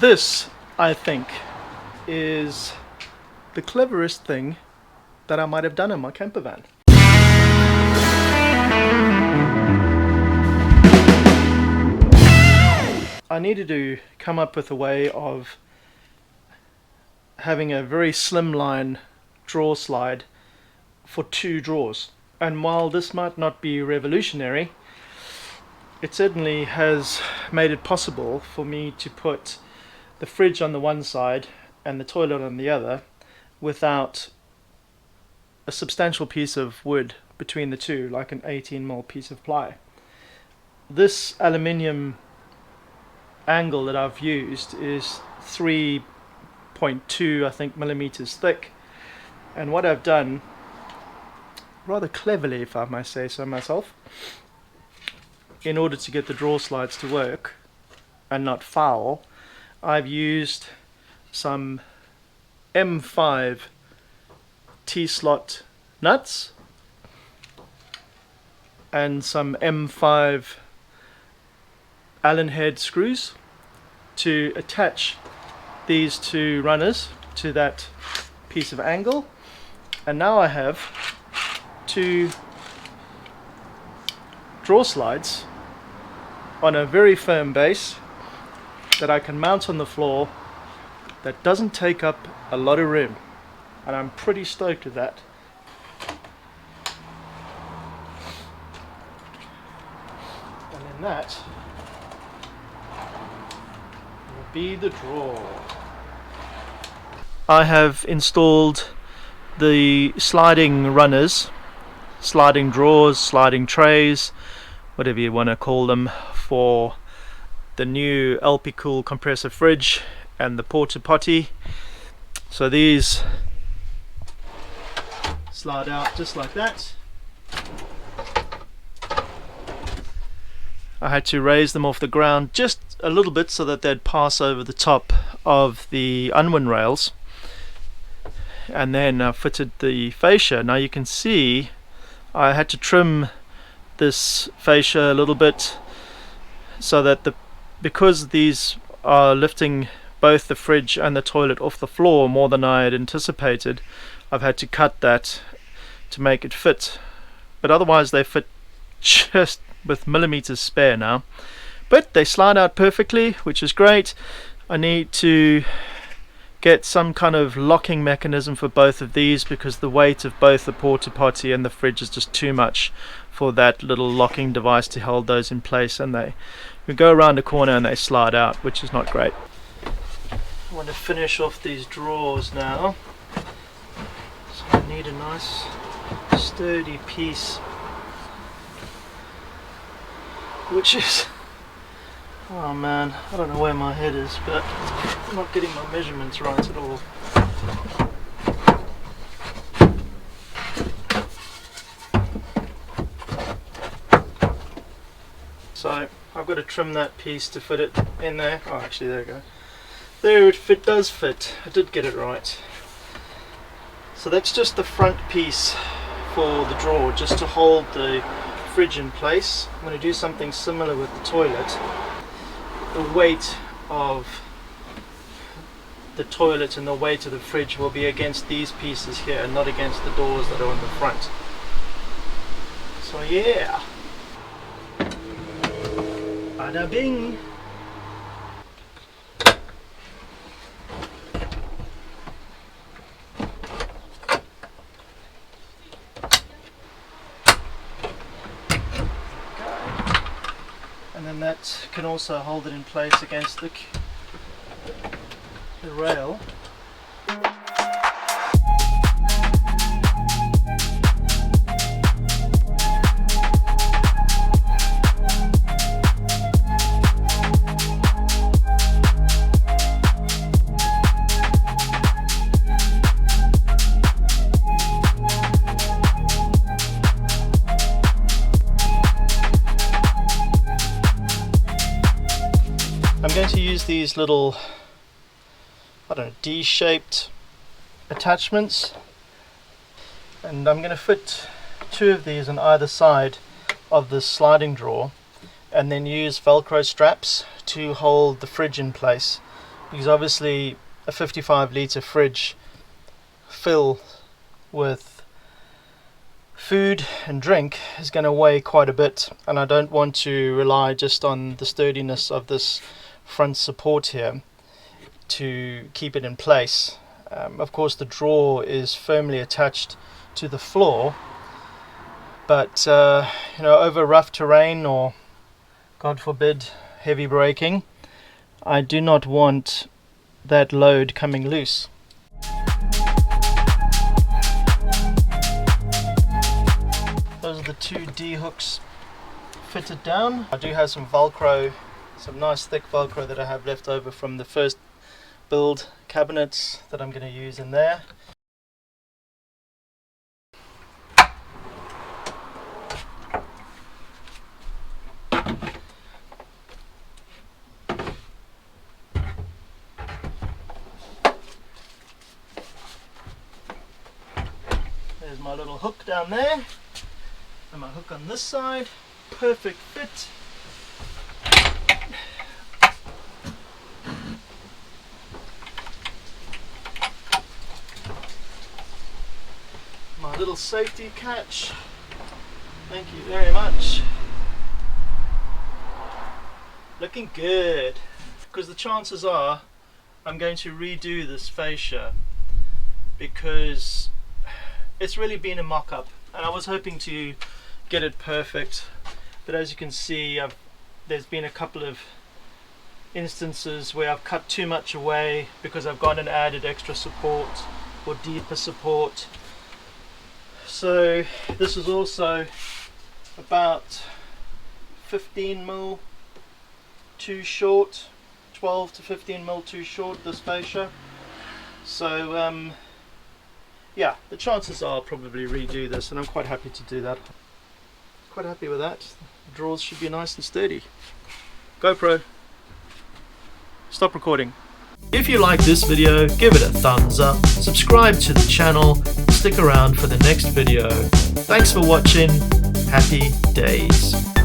This, I think, is the cleverest thing that I might have done in my camper van. I needed to come up with a way of having a very slimline drawer slide for 2 drawers. And while this might not be revolutionary, it certainly has made it possible for me to put the fridge on the one side and the toilet on the other without a substantial piece of wood between the two, like an 18mm piece of ply. This aluminium angle that I've used is 3.2, I think, millimeters thick, and what I've done, rather cleverly if I may say so myself, in order to get the drawer slides to work and not foul, I've used some M5 T-slot nuts and some M5 Allen head screws to attach these 2 runners to that piece of angle, and now I have 2 drawer slides on a very firm base that I can mount on the floor that doesn't take up a lot of room, and I'm pretty stoked with that. And then that will be the drawer. I have installed the sliding runners, sliding drawers, sliding trays, whatever you want to call them, for the new Alpicool compressor fridge and the porta potty. So these slide out just like that. I had to raise them off the ground just a little bit so that they'd pass over the top of the unwind rails, and then fitted the fascia. Now you can see I had to trim this fascia a little bit so that because these are lifting both the fridge and the toilet off the floor more than I had anticipated, I've had to cut that to make it fit, but otherwise they fit just with millimeters spare now. But they slide out perfectly, which is great. I need to get some kind of locking mechanism for both of these because the weight of both the porta potty and the fridge is just too much for that little locking device to hold those in place, and they go around the corner and they slide out, which is not great. I want to finish off these drawers now, so I need a nice sturdy piece, which is, oh man, I don't know where my head is, but I'm not getting my measurements right at all. So I've got to trim that piece to fit it in there. Oh, actually, there we go. There, it does fit. I did get it right. So that's just the front piece for the drawer, just to hold the fridge in place. I'm going to do something similar with the toilet. The weight of the toilet and the weight of the fridge will be against these pieces here, and not against the doors that are on the front. So yeah. Bada bing! And then that can also hold it in place against the rail. I'm going to use these little, I don't know, D-shaped attachments, and I'm going to fit 2 of these on either side of this sliding drawer, and then use Velcro straps to hold the fridge in place because obviously a 55-litre fridge fill with food and drink is going to weigh quite a bit, and I don't want to rely just on the sturdiness of this front support here to keep it in place. Of course the drawer is firmly attached to the floor, but you know, over rough terrain or, God forbid, heavy braking, I do not want that load coming loose. Those are the two D hooks fitted down. I do have some Velcro, some nice thick Velcro that I have left over from the first build cabinets that I'm going to use in there. There's my little hook down there, and my hook on this side. Perfect fit. My little safety catch. Thank you very much. Looking good. Because the chances are I'm going to redo this fascia, because it's really been a mock-up and I was hoping to get it perfect, but as you can see, there's been a couple of instances where I've cut too much away because I've gone and added extra support or deeper support. So this is also about 15 mil too short, 12 to 15 mil too short, this fascia. So yeah, the chances are I'll probably redo this, and I'm quite happy to do that. Quite happy with that. The drawers should be nice and sturdy. GoPro, stop recording. If you like this video, give it a thumbs up, subscribe to the channel, stick around for the next video. Thanks for watching. Happy days.